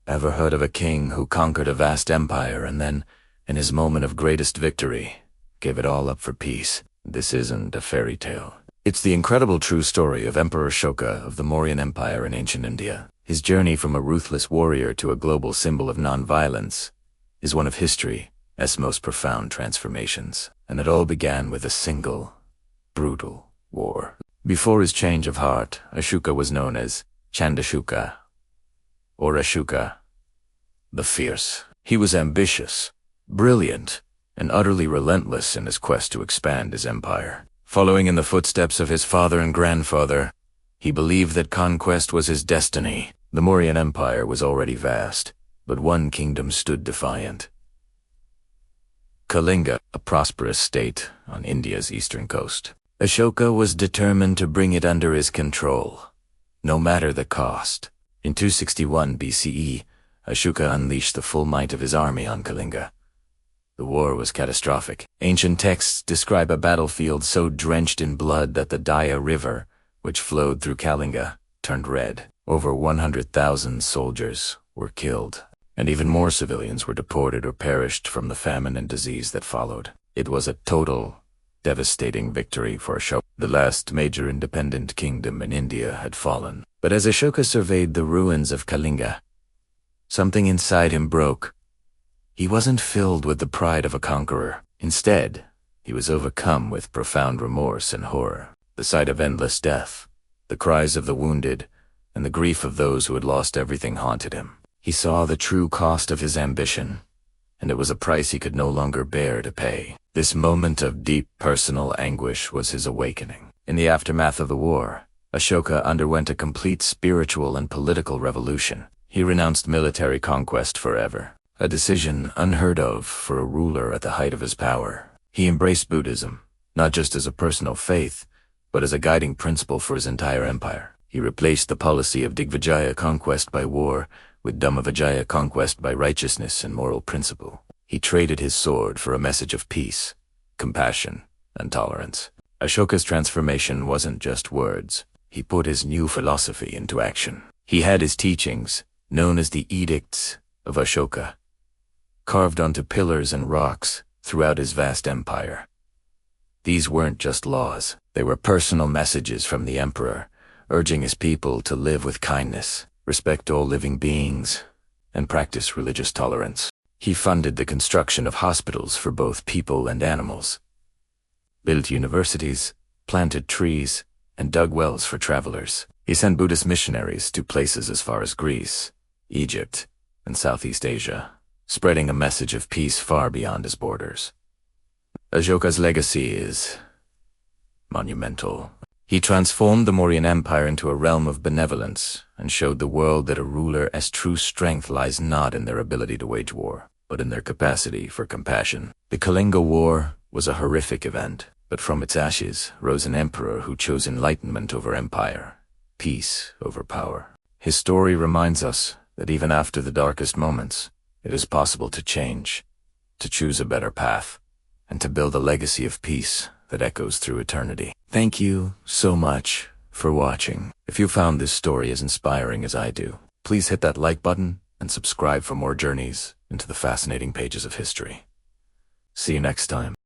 Ever heard of a king who conquered a vast empire and then, in his moment of greatest victory, gave it all up for peace? This isn't a fairy tale. It's the incredible true story of Emperor Ashoka of the Mauryan Empire in ancient India. His journey from a ruthless warrior to a global symbol of non-violence is one of history's most profound transformations. And it all began with a single, brutal war. Before his change of heart, Ashoka was known as Ashoka, or Ashoka the Fierce. He was ambitious, brilliant, and utterly relentless in his quest to expand his empire. Following in the footsteps of his father and grandfather, he believed that conquest was his destiny. The Mauryan Empire was already vast, but one kingdom stood defiant. Kalinga, a prosperous state on India's eastern coast. Ashoka was determined to bring it under his control, no matter the cost. In 261 BCE, Ashoka unleashed the full might of his army on Kalinga. The war was catastrophic. Ancient texts describe a battlefield so drenched in blood that the Daya River, which flowed through Kalinga, turned red. Over 100,000 soldiers were killed, and even more civilians were deported or perished from the famine and disease that followed. It was a total, devastating victory for Ashoka. The last major independent kingdom in India had fallen. But as Ashoka surveyed the ruins of Kalinga, something inside him broke. He wasn't filled with the pride of a conqueror. Instead, he was overcome with profound remorse and horror. The sight of endless death, the cries of the wounded, and the grief of those who had lost everything haunted him. He saw the true cost of his ambition, and it was a price he could no longer bear to pay. This moment of deep personal anguish was his awakening. In the aftermath of the war, Ashoka underwent a complete spiritual and political revolution. He renounced military conquest forever, a decision unheard of for a ruler at the height of his power. He embraced Buddhism, not just as a personal faith, but as a guiding principle for his entire empire. He replaced the policy of Digvijaya conquest by war with Dhammavijaya conquest by righteousness and moral principle. He traded his sword for a message of peace, compassion, and tolerance. Ashoka's transformation wasn't just words. He put his new philosophy into action. He had his teachings, known as the Edicts of Ashoka, carved onto pillars and rocks throughout his vast empire. These weren't just laws. They were personal messages from the emperor, urging his people to live with kindness, respect all living beings, and practice religious tolerance. He funded the construction of hospitals for both people and animals, built universities, planted trees, and dug wells for travelers. He sent Buddhist missionaries to places as far as Greece, Egypt, and Southeast Asia, spreading a message of peace far beyond his borders. Ashoka's legacy is monumental. He transformed the Mauryan Empire into a realm of benevolence and showed the world that a ruler's true strength lies not in their ability to wage war, but in their capacity for compassion. The Kalinga War was a horrific event, but from its ashes rose an emperor who chose enlightenment over empire, peace over power. His story reminds us that even after the darkest moments, it is possible to change, to choose a better path, and to build a legacy of peace that echoes through eternity. Thank you so much for watching. If you found this story as inspiring as I do, please hit that like button and subscribe for more journeys into the fascinating pages of history. See you next time.